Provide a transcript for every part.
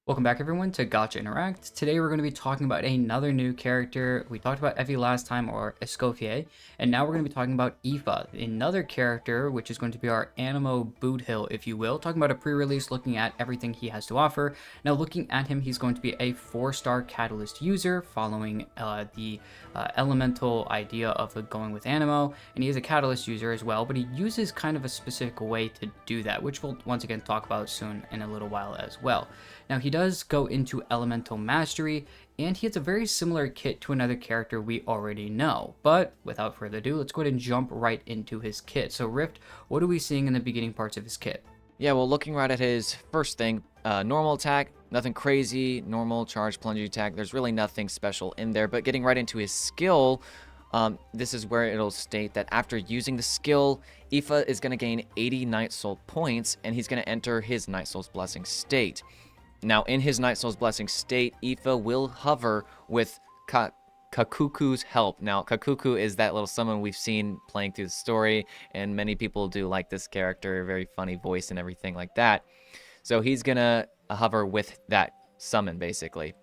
Welcome back everyone to Gotcha Interact. Today we're going to be talking about another new character. We talked about Effie last time, or Escoffier, and now we're going to be talking about Effie, another character which is going to be our Animo boot hill, if you will. Talking about a pre-release, looking at everything he has to offer. Now looking at him, he's going to be a 4-star Catalyst user, following the elemental idea of going with Animo, and he is a Catalyst user as well, but he uses kind of a specific way to do that, which we'll once again talk about soon in a little while as well. Now he does go into Elemental Mastery, and he has a very similar kit to another character we already know. But without further ado, let's go ahead and jump right into his kit. So Rift, what are we seeing in the beginning parts of his kit? Yeah, well, looking right at his first thing, normal attack, nothing crazy, normal charge, plunging attack. There's really nothing special in there, but getting right into his skill, this is where it'll state that after using the skill, Effie is going to gain 80 Night Soul points, and he's going to enter his Night Soul's Blessing state. Now, in his Night Soul's Blessing state, Effie will hover with Kakuku's help. Now, Kakuku is that little summon we've seen playing through the story, and many people do like this character, very funny voice and everything like that. So he's gonna hover with that summon, basically.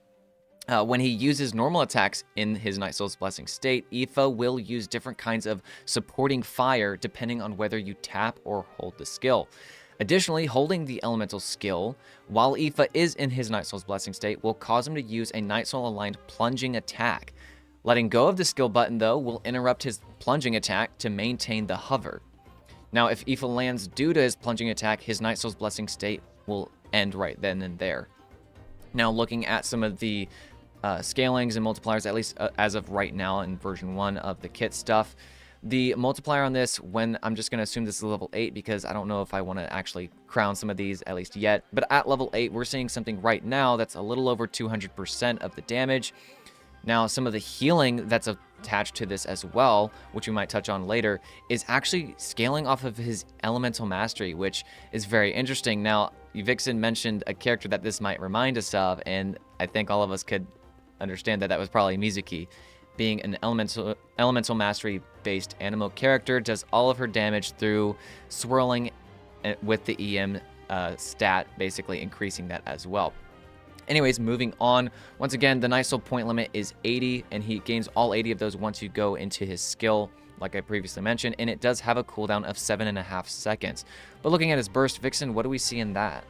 When he uses normal attacks in his Night Soul's Blessing state, Effie will use different kinds of supporting fire depending on whether you tap or hold the skill. Additionally, holding the elemental skill while Effie is in his Night Soul's Blessing state will cause him to use a Night Soul aligned plunging attack. Letting go of the skill button, though, will interrupt his plunging attack to maintain the hover. Now, if Effie lands due to his plunging attack, his Night Soul's Blessing state will end right then and there. Now, looking at some of the scalings and multipliers, at least as of right now in version 1 of the kit stuff, the multiplier on this, when I'm just going to assume this is level 8 because I don't know if I want to actually crown some of these at least yet, but at level 8 we're seeing something right now that's a little over 200% of the damage. Now, some of the healing that's attached to this as well, which we might touch on later, is actually scaling off of his Elemental Mastery, which is very interesting. Now, Vixen mentioned a character that this might remind us of, and I think all of us could understand that that was probably Mizuki. Being an Elemental Mastery-based Animo character, does all of her damage through swirling with the EM stat, basically increasing that as well. Anyways, moving on. Once again, the Night Soul point limit is 80, and he gains all 80 of those once you go into his skill, like I previously mentioned, and it does have a cooldown of 7.5 seconds. But looking at his burst, Vixen, what do we see in that?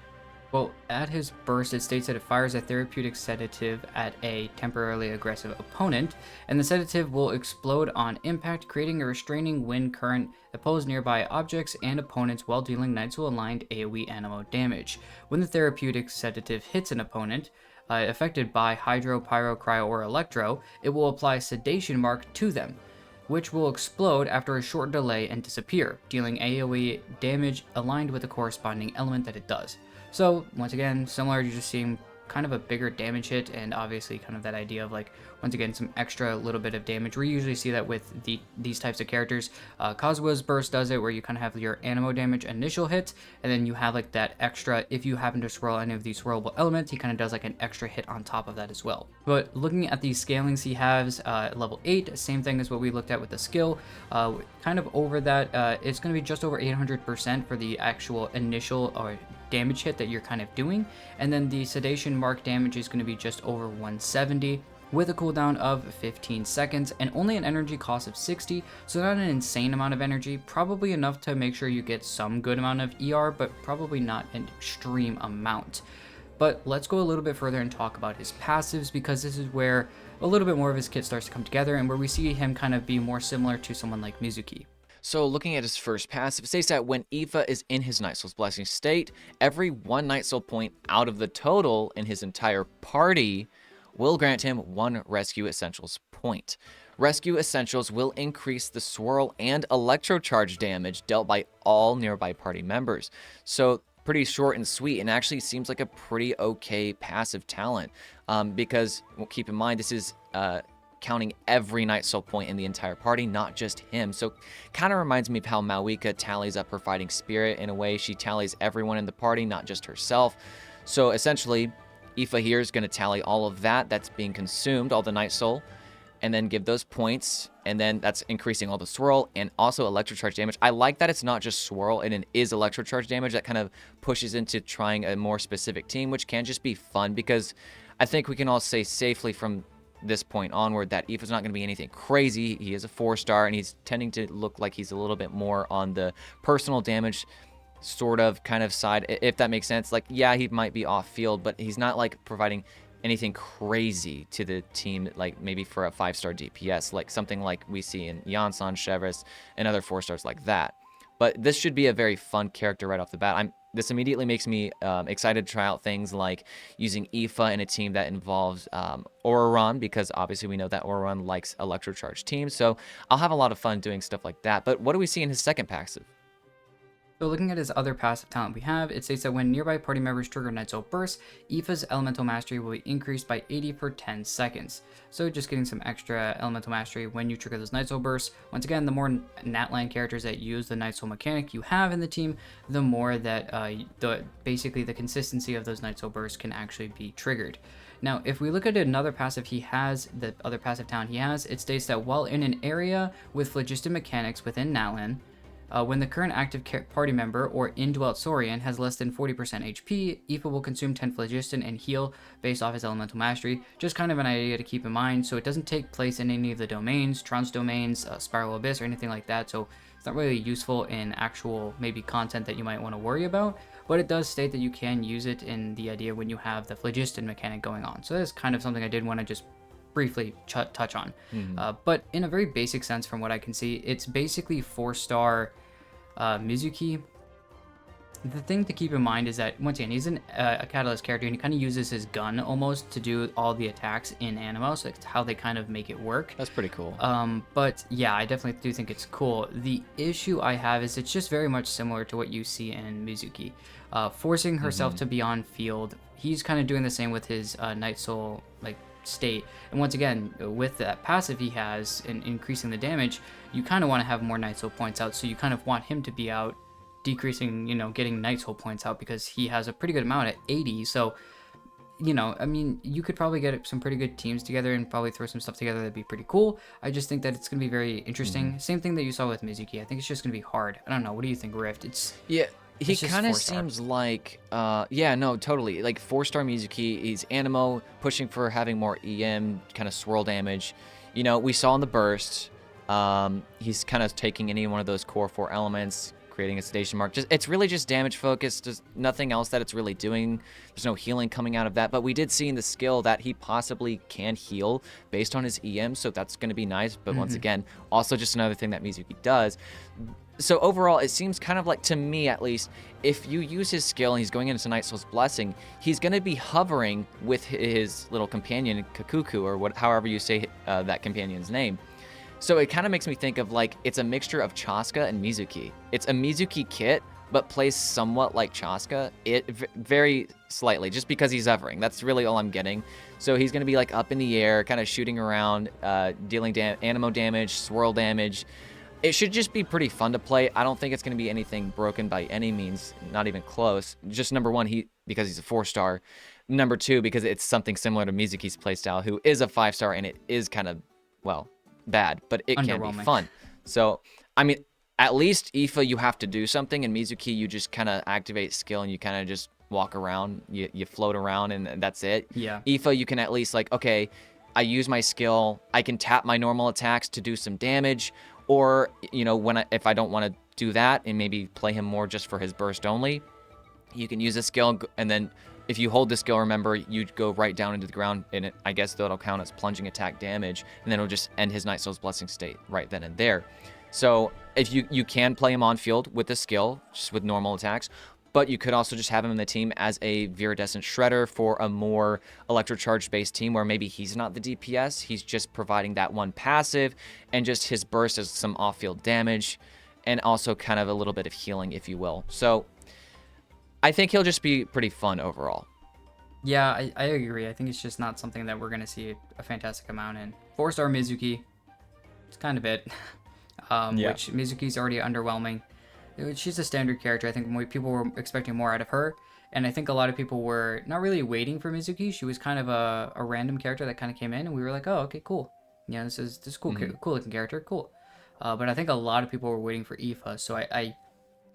Well, at his burst, it states that it fires a therapeutic sedative at a temporarily aggressive opponent, and the sedative will explode on impact, creating a restraining wind current that pulls nearby objects and opponents while dealing Night Soul aligned AoE Animo damage. When the therapeutic sedative hits an opponent affected by Hydro, Pyro, Cryo, or Electro, it will apply Sedation Mark to them, which will explode after a short delay and disappear, dealing AoE damage aligned with the corresponding element that it does. So, once again, similar, you're just seeing kind of a bigger damage hit, and obviously kind of that idea of, like, once again, some extra little bit of damage. We usually see that with these types of characters. Kazuha's burst does it, where you kind of have your Animo damage initial hit, and then you have, like, that extra, if you happen to swirl any of these swirlable elements, he kind of does, like, an extra hit on top of that as well. But looking at these scalings he has, level 8, same thing as what we looked at with the skill. Kind of over that, it's going to be just over 800% for the actual initial or damage hit that you're kind of doing, and then the sedation mark damage is going to be just over 170 with a cooldown of 15 seconds and only an energy cost of 60, so not an insane amount of energy, probably enough to make sure you get some good amount of ER, but probably not an extreme amount. But let's go a little bit further and talk about his passives, because this is where a little bit more of his kit starts to come together and where we see him kind of be more similar to someone like Mizuki. So looking at his first passive, it states that when Effie is in his Night Soul's Blessing state, every 1 Night Soul point out of the total in his entire party will grant him 1 Rescue Essentials point. Rescue Essentials will increase the swirl and electro charge damage dealt by all nearby party members. So pretty short and sweet, and actually seems like a pretty okay passive talent, because well, keep in mind this is counting every Night Soul point in the entire party, not just him. So kind of reminds me of how Mawika tallies up her fighting spirit. In a way, she tallies everyone in the party, not just herself. So essentially, Effie here is going to tally all of that that's being consumed, all the Night Soul, and then give those points and then that's increasing all the swirl and also electric charge damage. I like that it's not just swirl and it is electric charge damage. That kind of pushes into trying a more specific team, which can just be fun, because I think we can all say safely from this point onward that Effie's not going to be anything crazy. He is a 4-star, and he's tending to look like he's a little bit more on the personal damage sort of kind of side, if that makes sense. Like, yeah, he might be off field, but he's not like providing anything crazy to the team, like maybe for a 5-star DPS, like something like we see in Yansan, Chevres, and other 4-stars like that. But this should be a very fun character right off the bat. This immediately makes me excited to try out things like using Aoife in a team that involves Auroron, because obviously we know that Auroron likes electrocharge teams. So I'll have a lot of fun doing stuff like that. But what do we see in his second passive? So looking at his other passive talent we have, it states that when nearby party members trigger Night Soul Burst, Aoife's Elemental Mastery will be increased by 80 per 10 seconds. So just getting some extra Elemental Mastery when you trigger those Night Soul Bursts. Once again, the more Natline characters that use the Night Soul mechanic you have in the team, the more that basically the consistency of those Night Soul Bursts can actually be triggered. Now, if we look at another passive he has, the other passive talent he has, it states that while in an area with phlogiston mechanics within Natlan, when the current active party member or indwelt Saurian has less than 40% HP, Aoife will consume 10 phlogiston and heal based off his elemental mastery. Just kind of an idea to keep in mind. So it doesn't take place in any of the domains, Trance domains, Spiral Abyss, or anything like that. So it's not really useful in actual maybe content that you might want to worry about. But it does state that you can use it in the idea when you have the phlogiston mechanic going on. So that's kind of something I did want to just briefly touch on. But in a very basic sense, from what I can see, it's basically 4-star Mizuki. The thing to keep in mind is that, once again, he's a Catalyst character, and he kind of uses his gun almost to do all the attacks in Animo, so that's how they kind of make it work. That's pretty cool. But yeah, I definitely do think it's cool. The issue I have is it's just very much similar to what you see in Mizuki. Forcing herself to be on field. He's kind of doing the same with his Night Soul state, and once again, with that passive he has and increasing the damage, you kind of want to have more Night Soul points out, so you kind of want him to be out, decreasing, getting Night Soul points out, because he has a pretty good amount at 80. So I mean, you could probably get some pretty good teams together and probably throw some stuff together that'd be pretty cool. I just think that it's going to be very interesting. Same thing that you saw with Mizuki. I think it's just going to be hard. I don't know, what do you think, Rift? He kind of seems like, yeah, no, totally. Like 4-star Mizuki, he's Animo, pushing for having more EM, kind of swirl damage. We saw in the burst, he's kind of taking any one of those core 4 elements, creating a station mark. It's really just damage focused. There's nothing else that it's really doing. There's no healing coming out of that. But we did see in the skill that he possibly can heal based on his EM, so that's going to be nice. But once again, also just another thing that Mizuki does. So overall, it seems kind of like, to me at least, if you use his skill and he's going into Night Soul's Blessing, he's going to be hovering with his little companion, Kakuku, or however you say that companion's name. So it kind of makes me think of like, it's a mixture of Chaska and Mizuki. It's a Mizuki kit, but plays somewhat like Chaska, very slightly, just because he's hovering. That's really all I'm getting. So he's going to be like up in the air, kind of shooting around, dealing Animo damage, swirl damage. It should just be pretty fun to play. I don't think it's going to be anything broken by any means, not even close. Just number one, because he's a 4-star. Number two, because it's something similar to Mizuki's playstyle, who is a 5-star, and it is kind of, well, bad, but it can be fun. So, I mean, at least Aoife, you have to do something, and Mizuki, you just kind of activate skill, and you kind of just walk around, you float around, and that's it. Yeah. Aoife, you can at least, like, okay, I use my skill, I can tap my normal attacks to do some damage, or, if I don't want to do that and maybe play him more just for his burst only, you can use a skill, and then if you hold the skill, remember, you go right down into the ground, and I guess that'll count as plunging attack damage, and then it'll just end his Night Soul's Blessing state right then and there. So if you can play him on field with the skill, just with normal attacks, but you could also just have him in the team as a Viridescent Shredder for a more electrocharge-based team where maybe he's not the DPS, he's just providing that one passive, and just his burst as some off-field damage, and also kind of a little bit of healing, if you will. So I think he'll just be pretty fun overall. Yeah, I agree. I think it's just not something that we're going to see a fantastic amount in. 4-star Mizuki, it's kind of it. Which Mizuki's already underwhelming. She's a standard character. I think people were expecting more out of her, and I think a lot of people were not really waiting for Mizuki. She was kind of a random character that kind of came in, and we were like, oh, okay, cool. Yeah, this is cool, cool looking character, cool. But I think a lot of people were waiting for Aoife, so I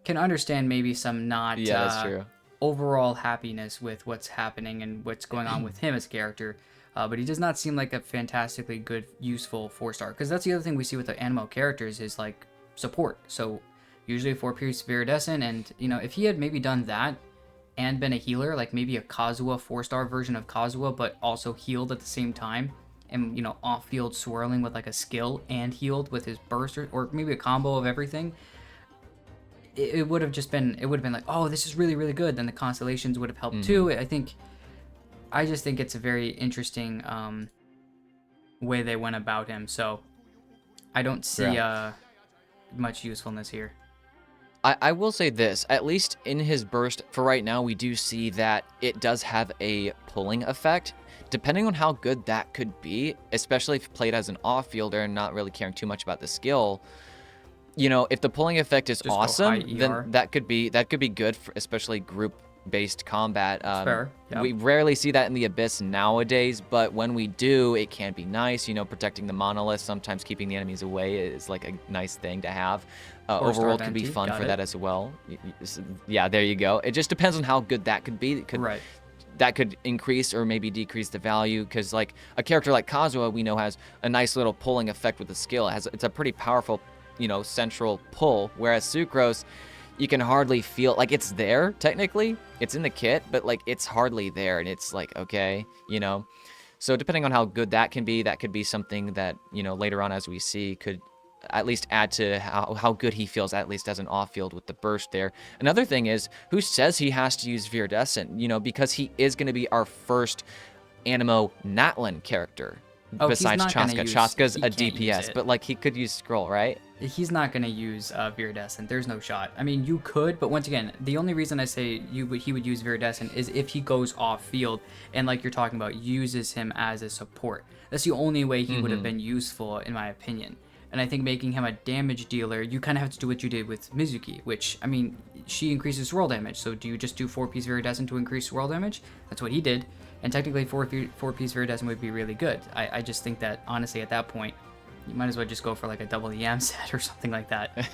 can understand maybe some not Yeah, that's true. overall happiness with what's happening and what's going on with him as a character. But he does not seem like a fantastically good, useful 4-star. Because that's the other thing we see with the Animo characters is like support. So usually 4-piece Viridescent, and if he had maybe done that and been a healer, like maybe a Kazuha 4-star version of Kazuha, but also healed at the same time, and off-field swirling with like a skill and healed with his burst, or maybe a combo of everything, it would have just been, it would have been like, oh, this is really, really good. Then the constellations would have helped too. I just think it's a very interesting way they went about him. So I don't see much usefulness here. I will say this, at least in his burst, for right now, we do see that it does have a pulling effect. Depending on how good that could be, especially if played as an off-fielder and not really caring too much about the skill, if the pulling effect is Just go awesome, high ER. then that could be good for especially group-based combat. Fair. Yep. We rarely see that in the Abyss nowadays, but when we do, it can be nice. Protecting the monolith, sometimes keeping the enemies away is like a nice thing to have. Overworld could be fun for that as well. Yeah, there you go. It just depends on how good that could be. Right. That could increase or maybe decrease the value, because like a character like Kazuha, we know, has a nice little pulling effect with the skill. It's a pretty powerful, central pull, whereas Sucrose, you can hardly feel, like, it's there technically, it's in the kit, but like it's hardly there, and it's like, okay, so depending on how good that can be, that could be something that later on, as we see, could at least add to how good he feels, at least as an off-field with the burst there. Another thing is, who says he has to use Viridescent? Because he is going to be our first Animo Natlin character, besides Chaska. Chaska's a DPS, but like he could use Scroll, right? He's not going to use Viridescent. There's no shot. I mean, you could, but once again, the only reason I say he would use Viridescent is if he goes off-field and, like you're talking about, uses him as a support. That's the only way he would have been useful, in my opinion. And I think making him a damage dealer, you kind of have to do what you did with Mizuki, which, I mean, she increases swirl damage. So do you just do 4-piece Viridescent to increase swirl damage? That's what he did. And technically 4-piece Viridescent would be really good. I just think that, honestly, at that point, you might as well just go for like a double EM set or something like that.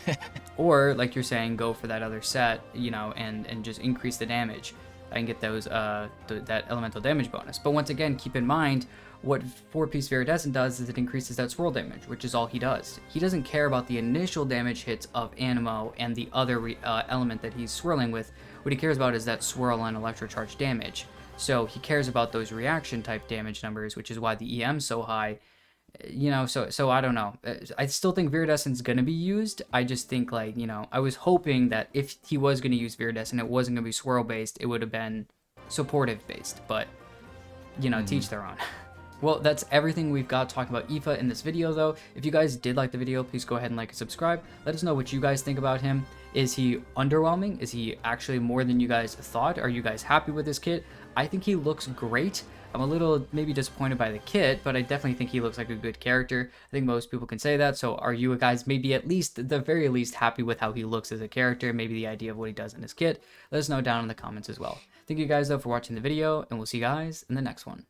Or, like you're saying, go for that other set, and just increase the damage and get those that elemental damage bonus. But once again, keep in mind, what 4-piece Viridescent does is it increases that swirl damage, which is all he does. He doesn't care about the initial damage hits of Animo and the other element that he's swirling with. What he cares about is that swirl and electrocharge damage. So he cares about those reaction type damage numbers, which is why the EM's so high. So I don't know. I still think Viridescent's going to be used. I just think, like, I was hoping that if he was going to use Viridescent, it wasn't going to be swirl based. It would have been supportive based. But, teach their own. Well, that's everything we've got talking about Aoife in this video, though. If you guys did like the video, please go ahead and like and subscribe. Let us know what you guys think about him. Is he underwhelming? Is he actually more than you guys thought? Are you guys happy with this kit? I think he looks great. I'm a little maybe disappointed by the kit, but I definitely think he looks like a good character. I think most people can say that. So are you guys maybe at the very least happy with how he looks as a character? Maybe the idea of what he does in his kit? Let us know down in the comments as well. Thank you guys, though, for watching the video, and we'll see you guys in the next one.